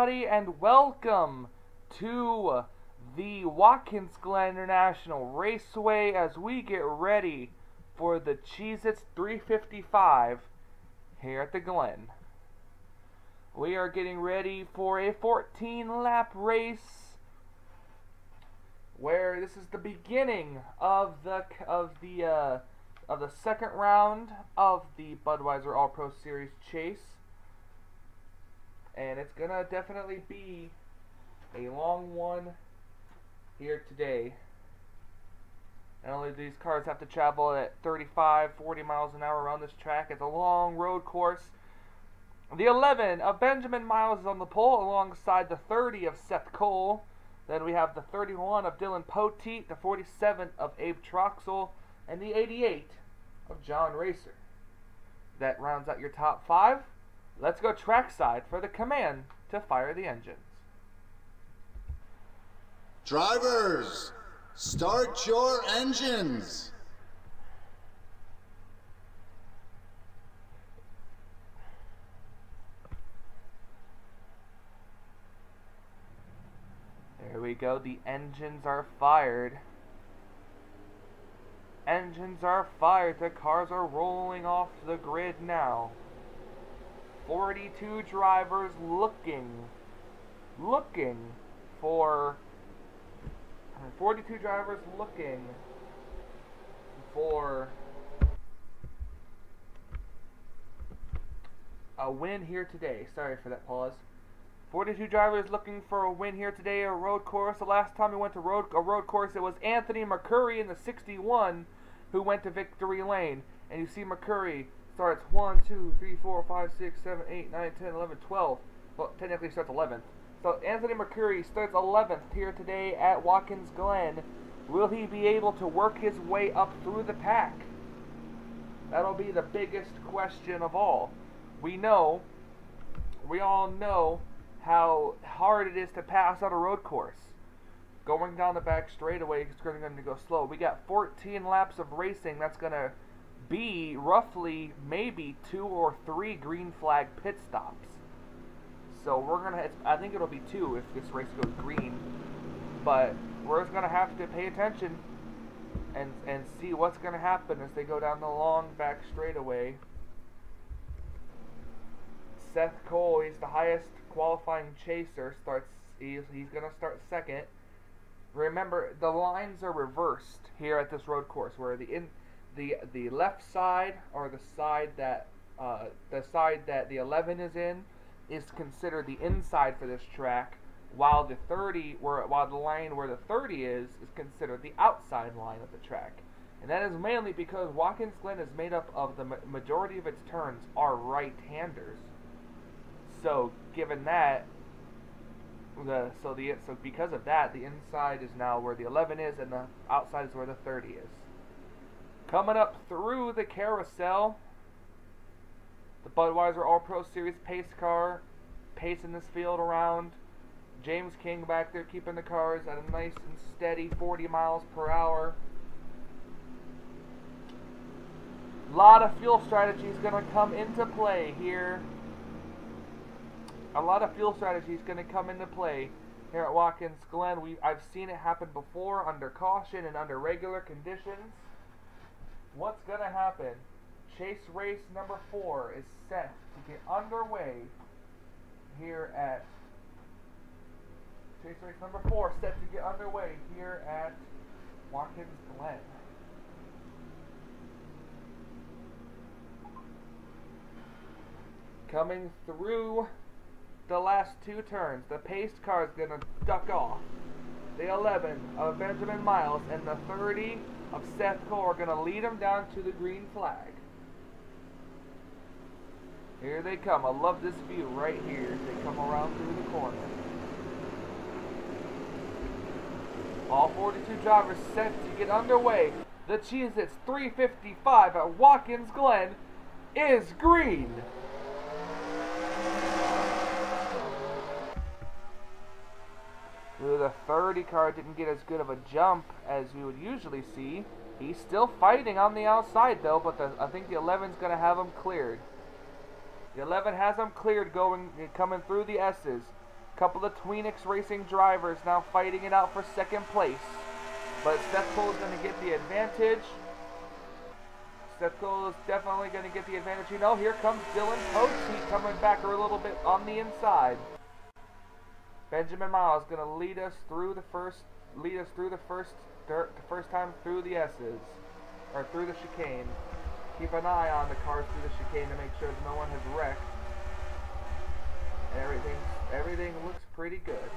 everybody, and welcome to the Watkins Glen International Raceway as we get ready for the Cheez 355 here at the Glen. We are getting ready for a 14-lap race where this is the beginning of the second round of the Budweiser All-Pro Series chase. And it's gonna definitely be a long one here today. Not only do these cars have to travel at 35, 40 miles an hour around this track, it's a long road course. The 11 of Benjamin Miles is on the pole alongside the 30 of Seth Cole. Then we have the 31 of Dylan Poteet, the 47 of Abe Troxel, and the 88 of John Racer. That rounds out your top 5. Let's go trackside for the command to fire the engines. Drivers, start your engines. There we go. The engines are fired. Engines are fired. The cars are rolling off the grid now. 42 drivers looking for 42 drivers looking for a win here today. Sorry for that pause. 42 drivers looking for a win here today, a road course. The last time we went to a road course, it was Anthony McCurry in the 61 who went to victory lane. And you see McCurry starts 1, 2, 3, 4, 5, 6, 7, 8, 9, 10, 11, 12. Well, technically starts 11th. So Anthony McCurry starts 11th here today at Watkins Glen. Will he be able to work his way up through the pack? That'll be the biggest question of all. We all know how hard it is to pass on a road course. Going down the back straightaway is going to go slow. We got 14 laps of racing. That's going to be roughly maybe 2 or 3 green flag pit stops. So I think it'll be 2 if this race goes green. But we're just gonna have to pay attention and see what's gonna happen as they go down the long back straightaway. Seth Cole, he's the highest qualifying chaser. He's gonna start second. Remember, the lines are reversed here at this road course, where the left side, or the side that the 11 is in, is considered the inside for this track, while the line where the 30 is considered the outside line of the track. And that is mainly because Watkins Glen is made up of the majority of its turns are right-handers. So given that, because of that, the inside is now where the 11 is, and the outside is where the 30 is. Coming up through the carousel, the Budweiser All-Pro Series pace car, pacing this field around. James King back there keeping the cars at a nice and steady 40 miles per hour. A lot of fuel strategy is going to come into play here. Here at Watkins Glen. I've seen it happen before under caution and under regular conditions. What's going to happen? Chase race number 4 is set to get underway here at Watkins Glen. Coming through the last 2 turns, the paced car is going to duck off. The 11 of Benjamin Miles and the 30 of Seth Cole are going to lead him down to the green flag. Here they come. I love this view right here as they come around through the corner. All 42 drivers set to get underway. The Cheez 355 at Watkins Glen is green. The 30 car didn't get as good of a jump as we would usually see. He's still fighting on the outside though, but I think the 11's going to have him cleared. The 11 has him cleared coming through the S's. Couple of Tweenix Racing drivers now fighting it out for second place. But Seth Cole is going to get the advantage. Seth Cole is definitely going to get the advantage. You know, here comes Dylan Poteet coming back a little bit on the inside. Benjamin Miles going to lead us through the first time through the S's, or through the chicane. Keep an eye on the cars through the chicane to make sure that no one has wrecked. Everything looks pretty good.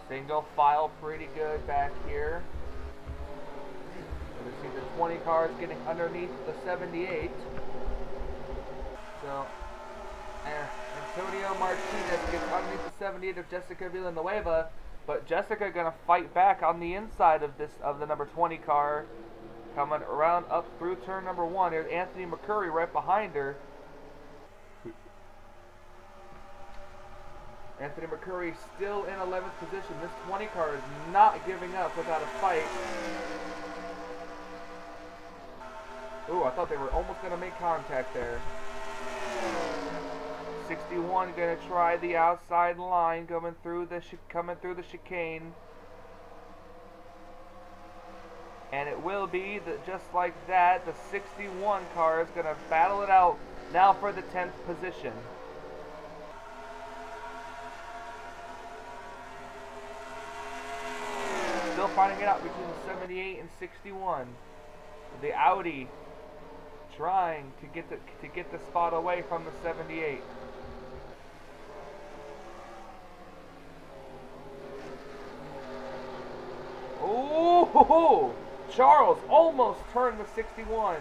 Single file pretty good back here. You see the 20 cars getting underneath the 78. So, Antonio Martinez gets underneath the 78 of Jessica Villanueva, but Jessica gonna fight back on the inside of the number 20 car, coming around up through turn number 1. There's Anthony McCurry right behind her. Anthony McCurry still in 11th position. This 20 car is not giving up without a fight. Ooh, I thought they were almost going to make contact there. 61 going to try the outside line coming through the chicane. And it will be that just like that, the 61 car is going to battle it out now for the 10th position. Still fighting it out between the 78 and 61. The Audi trying to get the spot away from the 78. Oh, Charles almost turned the 61.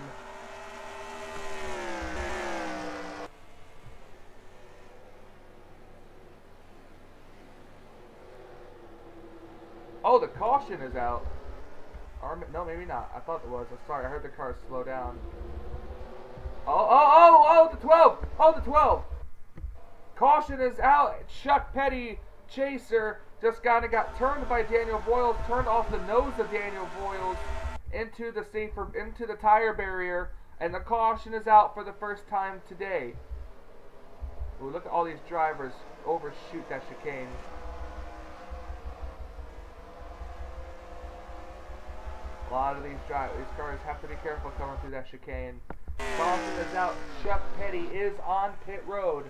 Oh, the caution is out. Or, no, maybe not. I thought it was. I'm sorry. I heard the car slow down. Oh, the 12. Oh, the 12. Caution is out. Chuck Petty, chaser, just got turned by Daniel Boyles, turned off the nose of Daniel Boyles into the tire barrier, and the caution is out for the first time today. Ooh, look at all these drivers overshoot that chicane. A lot of these cars have to be careful coming through that chicane. Caution is out. Chuck Petty is on pit road.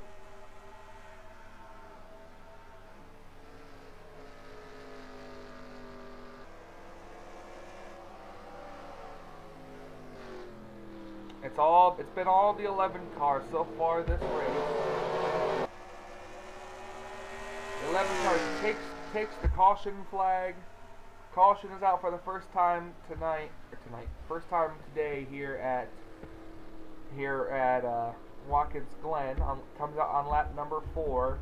It's been all the 11 cars so far this race. The 11 cars takes the caution flag. Caution is out for the first time first time today here at Watkins Glen. Comes out on lap number 4.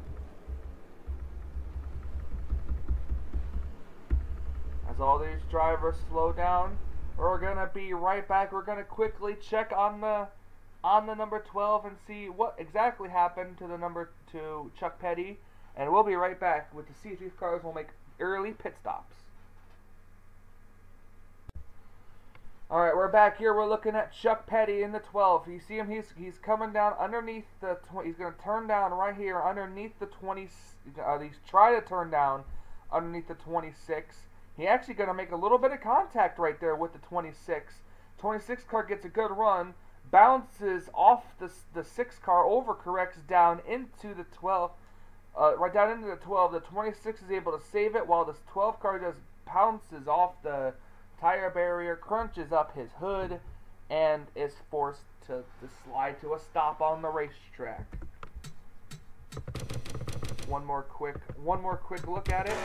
As all these drivers slow down, we're gonna be right back. We're gonna quickly check on the number 12 and see what exactly happened to Chuck Petty, and we'll be right back to see if these cars will make early pit stops. Alright, we're back here. We're looking at Chuck Petty in the 12. You see him? He's coming down underneath the... He's going to turn down right here underneath the 20... he's trying to turn down underneath the 26. He's actually going to make a little bit of contact right there with the 26. 26 car gets a good run, bounces off the 6 car, overcorrects down into the 12. Right down into the 12. The 26 is able to save it while this 12 car just pounces off the tire barrier, crunches up his hood, and is forced to slide to a stop on the racetrack. One more quick look at it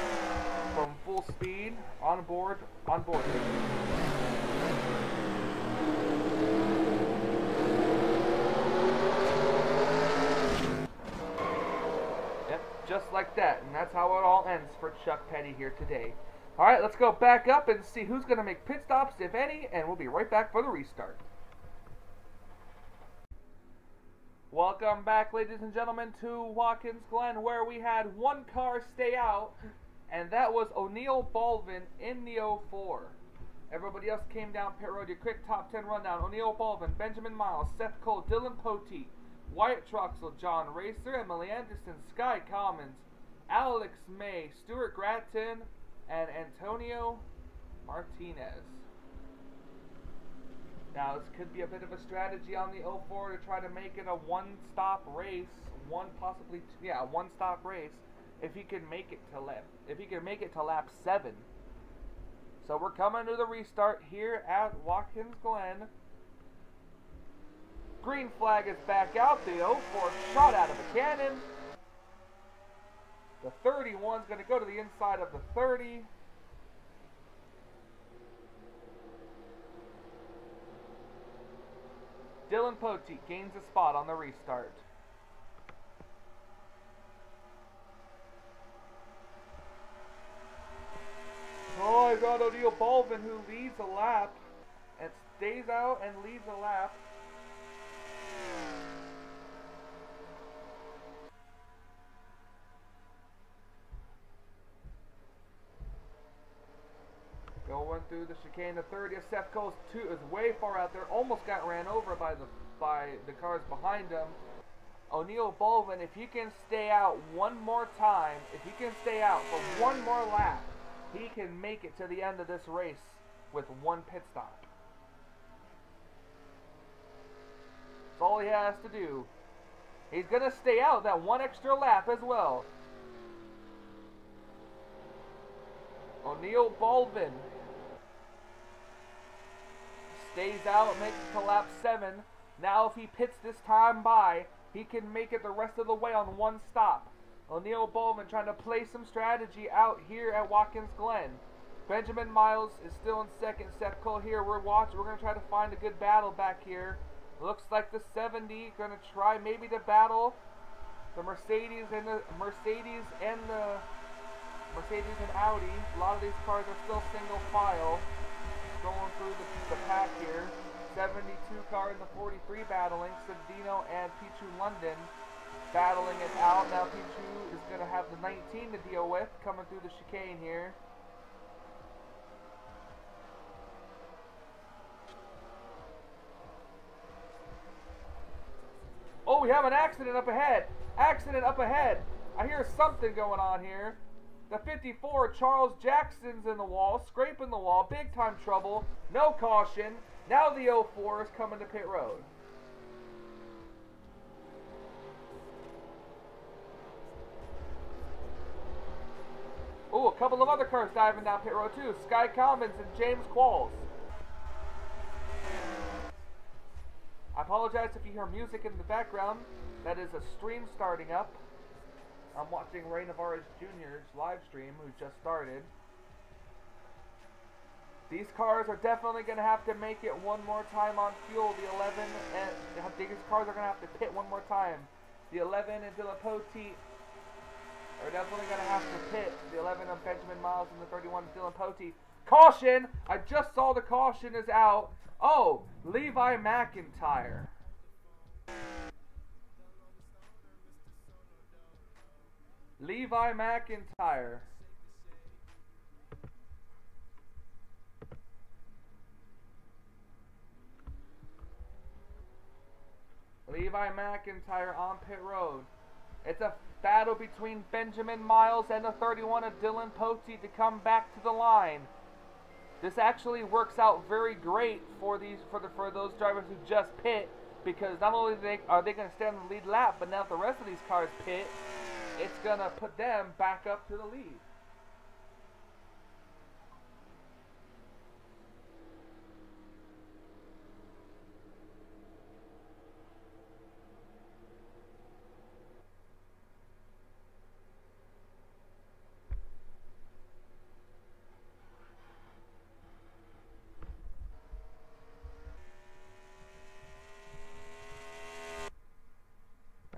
from full speed on board. Yep, just like that, and that's how it all ends for Chuck Petty here today. Alright, let's go back up and see who's going to make pit stops, if any, and we'll be right back for the restart. Welcome back, ladies and gentlemen, to Watkins Glen, where we had one car stay out And that was O'Neal Baldwin in the 04. Everybody else came down pit road. Your quick top 10 rundown. O'Neal Baldwin, Benjamin Miles, Seth Cole, Dylan Poteet, Wyatt Troxel, John Racer, Emily Anderson, Sky Commons, Alex May, Stuart Gratton, and Antonio Martinez. Now, this could be a bit of a strategy on the 04 to try to make it a one-stop race. One-stop race. If he can make it to lap 7. So we're coming to the restart here at Watkins Glen. Green flag is back out. The 04 shot out of a cannon. The 31 is going to go to the inside of the 30. Dylan Poteet gains a spot on the restart. Oh, I got O'Neal Baldwin, who leads a lap and stays out and leads a lap. Going through the chicane, the 30th. Seth Cole's is way far out there. Almost got ran over by the cars behind him. O'Neal Baldwin, if he can stay out one more time, if he can stay out for one more lap, he can make it to the end of this race with one pit stop. That's all he has to do. He's going to stay out that one extra lap as well. O'Neal Baldwin stays out, makes it to lap 7. Now if he pits this time by, he can make it the rest of the way on one stop. O'Neal Baldwin trying to play some strategy out here at Watkins Glen. Benjamin Miles is still in second. Seth Cole here. We're going to try to find a good battle back here. Looks like the 70 going to try maybe to battle the Mercedes and Audi. A lot of these cars are still single file. Going through the pack here. 72 car in the 43 battling. Sedino and Pichu London battling it out. Now Pichu is going to have the 19 to deal with coming through the chicane here. Oh, we have an accident up ahead. Accident up ahead. I hear something going on here. The 54, Charles Jackson's in the wall, scraping the wall, big time trouble, no caution. Now the 04 is coming to pit road. Oh, a couple of other cars diving down pit road too. Sky Commons and James Qualls. I apologize if you hear music in the background. That is a stream starting up. I'm watching Ray Navarez Jr.'s live stream, who just started. These cars are definitely going to have to make it one more time on fuel. The 11 and these cars are going to have to pit one more time. The 11 and Dylan Poteet are definitely going to have to pit. The 11 of Benjamin Miles and the 31 of Dylan Poteet. Caution! I just saw the caution is out. Oh, Levi McIntyre. Levi McIntyre. Levi McIntyre on pit road. It's a battle between Benjamin Miles and the 31 of Dylan Poteet to come back to the line. This actually works out very great for those drivers who just pit, because not only are they going to stay on the lead lap, but now if the rest of these cars pit, it's going to put them back up to the lead.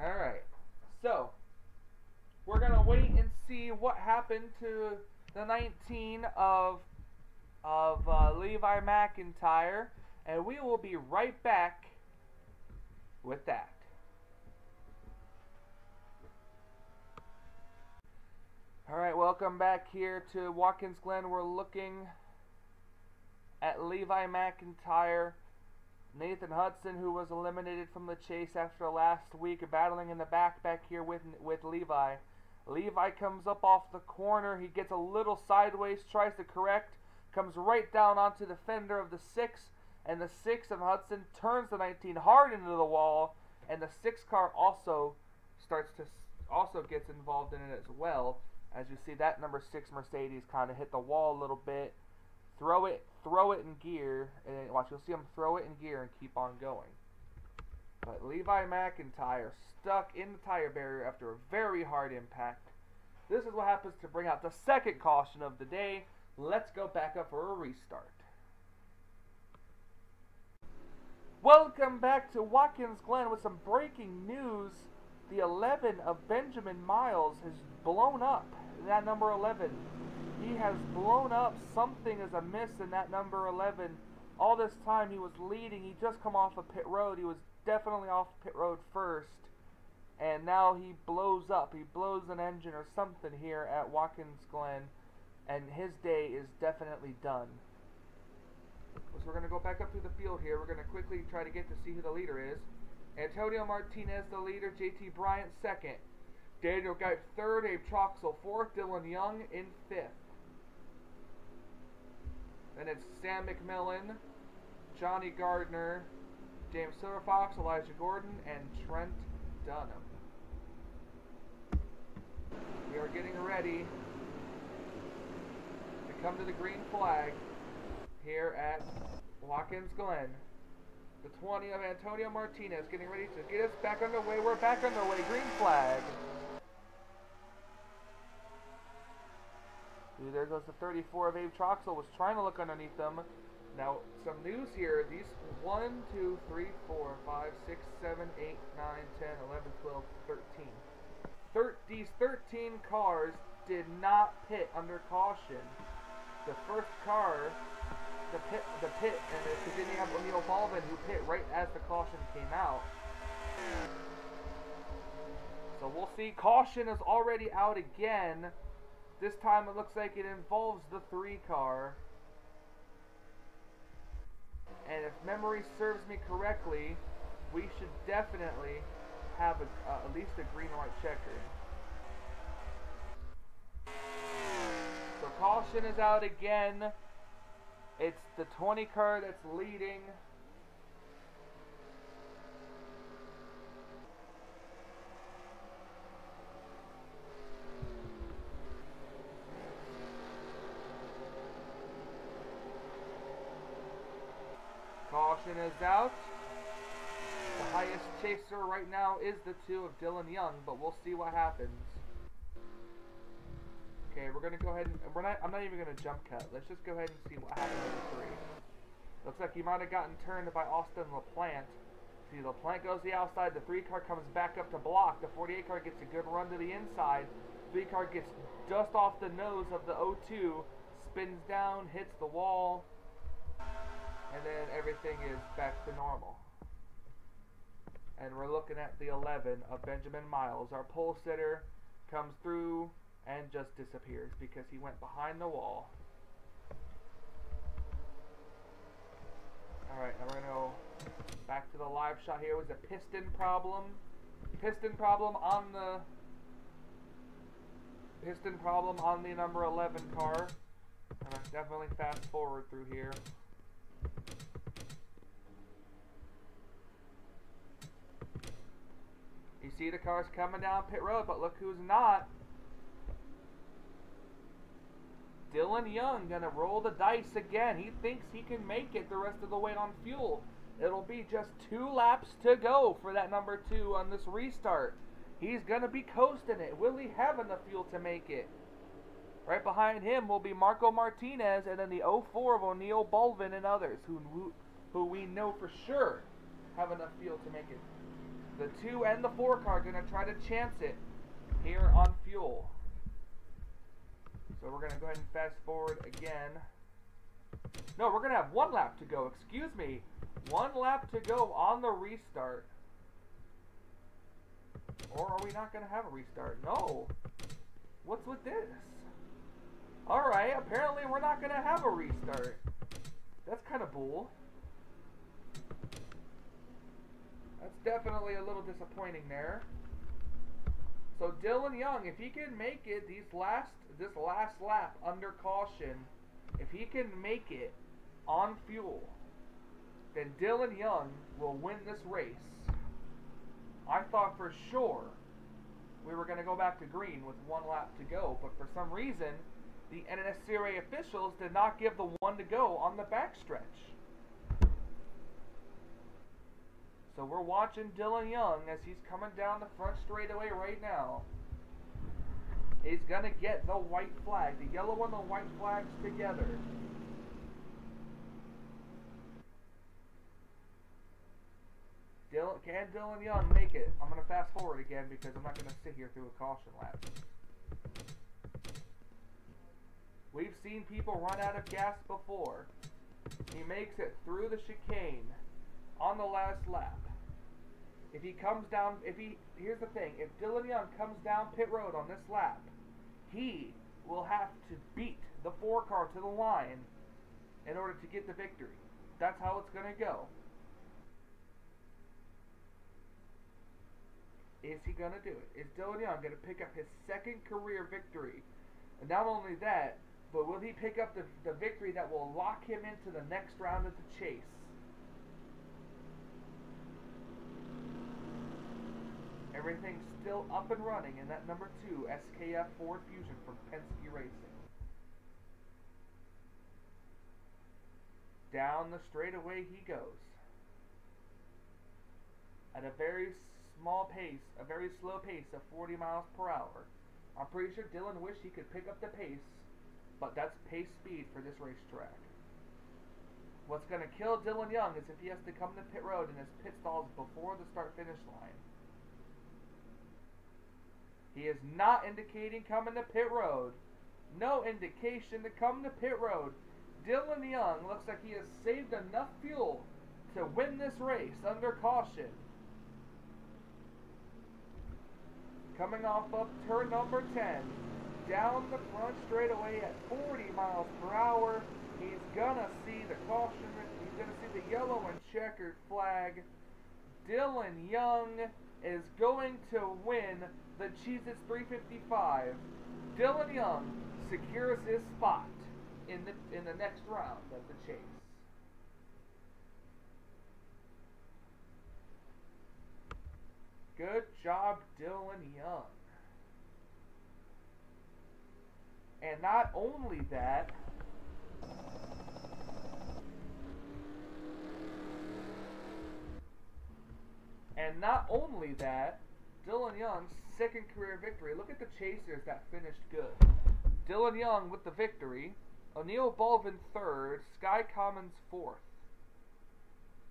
Alright, so we're going to wait and see what happened to the 19 of Levi McIntyre, and we will be right back with that. Alright, welcome back here to Watkins Glen. We're looking at Levi McIntyre, Nathan Hudson, who was eliminated from the chase after last week, battling in the back here with Levi. Levi comes up off the corner. He gets a little sideways, tries to correct, comes right down onto the fender of the 6, and the 6 of Hudson turns the 19 hard into the wall, and the 6 car also gets involved in it as well. As you see, that number 6 Mercedes kind of hit the wall a little bit. Throw it in gear, and watch, you'll see him throw it in gear and keep on going. But Levi McIntyre stuck in the tire barrier after a very hard impact. This is what happens to bring out the second caution of the day. Let's go back up for a restart. Welcome back to Watkins Glen with some breaking news. The 11 of Benjamin Miles has blown up. That number 11. He has blown up. Something is amiss in that number 11. All this time he was leading. He just come off of pit road. He was definitely off pit road first. And now he blows up. He blows an engine or something here at Watkins Glen. And his day is definitely done. So we're going to go back up through the field here. We're going to quickly try to get to see who the leader is. Antonio Martinez, the leader. JT Bryant, second. Daniel Geip, third. Abe Troxel, fourth. Dylan Young in fifth. Then it's Sam McMillan, Johnny Gardner, James Silverfox, Elijah Gordon, and Trent Dunham. We are getting ready to come to the green flag here at Watkins Glen. The 20 of Antonio Martinez getting ready to get us back underway. We're back underway. Green flag. Ooh, there goes the 34 of Abe Troxel. Was trying to look underneath them. Now, some news here. These 1, 2, 3, 4, 5, 6, 7, 8, 9, 10, 11, 12, 13. These 13 cars did not pit under caution. The first car, the pit, and because then you have O'Neal Baldwin who pit right as the caution came out. So we'll see. Caution is already out again. This time it looks like it involves the 3 car. And if memory serves me correctly, we should definitely have at least a green and white checker. So caution is out again. It's the 20 car that's leading. Caution is out. The highest chaser right now is the 2 of Dylan Young, but we'll see what happens. Okay, we're gonna go ahead and I'm not even gonna jump cut. Let's just go ahead and see what happens with the 3. Looks like he might have gotten turned by Austin LaPlante. See, LaPlante goes the outside. The 3 car comes back up to block. The 48 car gets a good run to the inside. 3 car gets just off the nose of the 02, spins down, hits the wall. And then everything is back to normal. And we're looking at the 11 of Benjamin Miles. Our pole sitter comes through and just disappears because he went behind the wall. Alright, now we're going to go back to the live shot here. It was a piston problem. Piston problem on the number 11 car. And I'm definitely fast forward through here. You see the cars coming down pit road, but look who's not. Dylan Young gonna roll the dice again. He thinks he can make it the rest of the way on fuel. It'll be just 2 laps to go for that number 2 on this restart. He's gonna be coasting it. Will he have enough fuel to make it? Right behind him will be Marco Martinez and then the 04 of O'Neal Baldwin and others who we know for sure have enough fuel to make it. The 2 and the 4 car are going to try to chance it here on fuel. So we're going to go ahead and fast forward again. No, we're going to have 1 lap to go. Excuse me. 1 lap to go on the restart. Or are we not going to have a restart? No. What's with this? Alright, apparently we're not going to have a restart. That's kind of bull. That's definitely a little disappointing there. So Dylan Young, if he can make it this last lap under caution, if he can make it on fuel, then Dylan Young will win this race. I thought for sure we were going to go back to green with 1 lap to go, but for some reason the NNSCRA officials did not give the 1 to go on the backstretch. So we're watching Dylan Young as he's coming down the front straightaway right now. He's going to get the white flag, the yellow and the white flags together. Can Dylan Young make it? I'm going to fast forward again because I'm not going to sit here through a caution lap. We've seen people run out of gas before. He makes it through the chicane on the last lap. If he comes down, here's the thing, if Dylan Young comes down pit road on this lap, he will have to beat the 4 car to the line in order to get the victory. That's how it's going to go. Is he going to do it? Is Dylan Young going to pick up his 2nd career victory? And not only that, but will he pick up the victory that will lock him into the next round of the chase? Everything's still up and running in that number 2 SKF Ford Fusion from Penske Racing. Down the straightaway he goes. At a very small pace, a very slow pace of 40 miles per hour. I'm pretty sure Dylan wished he could pick up the pace, but that's pace speed for this racetrack. What's going to kill Dylan Young is if he has to come to pit road and his pit stalls before the start-finish line. He is not indicating coming to pit road. No indication to come to pit road. Dylan Young looks like he has saved enough fuel to win this race under caution. Coming off of turn number 10, down the front straightaway at 40 miles per hour, he's gonna see the caution, he's gonna see the yellow and checkered flag. Dylan Young is going to win the Cheez 355. Dylan Young secures his spot in the next round of the chase. Good job, Dylan Young. And not only that, Dylan Young's 2nd career victory. Look at the chasers that finished good. Dylan Young with the victory. O'Neal Bulvin 3rd. Sky Commons 4th.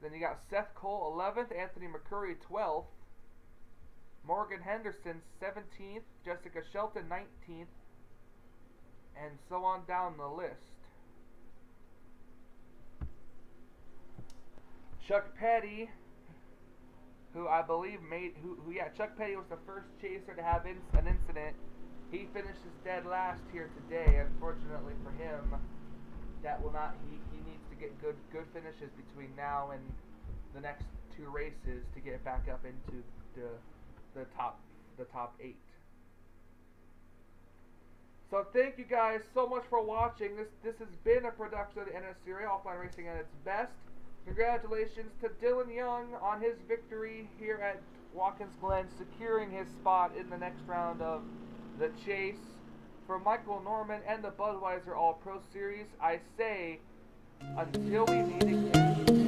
Then you got Seth Cole 11th. Anthony McCurry 12th. Morgan Henderson 17th, Jessica Shelton 19th, and so on down the list. Chuck Petty, who I believe Chuck Petty was the first chaser to have an incident. He finishes dead last here today. Unfortunately for him, that will not. He needs to get good finishes between now and the next 2 races to get back up into the top 8. So thank you guys so much for watching. This has been a production of the NNSCRA, Offline Racing at its best. Congratulations to Dylan Young on his victory here at Watkins Glen, securing his spot in the next round of the chase. For Michael Norman and the Budweiser All Pro Series, I say until we meet again.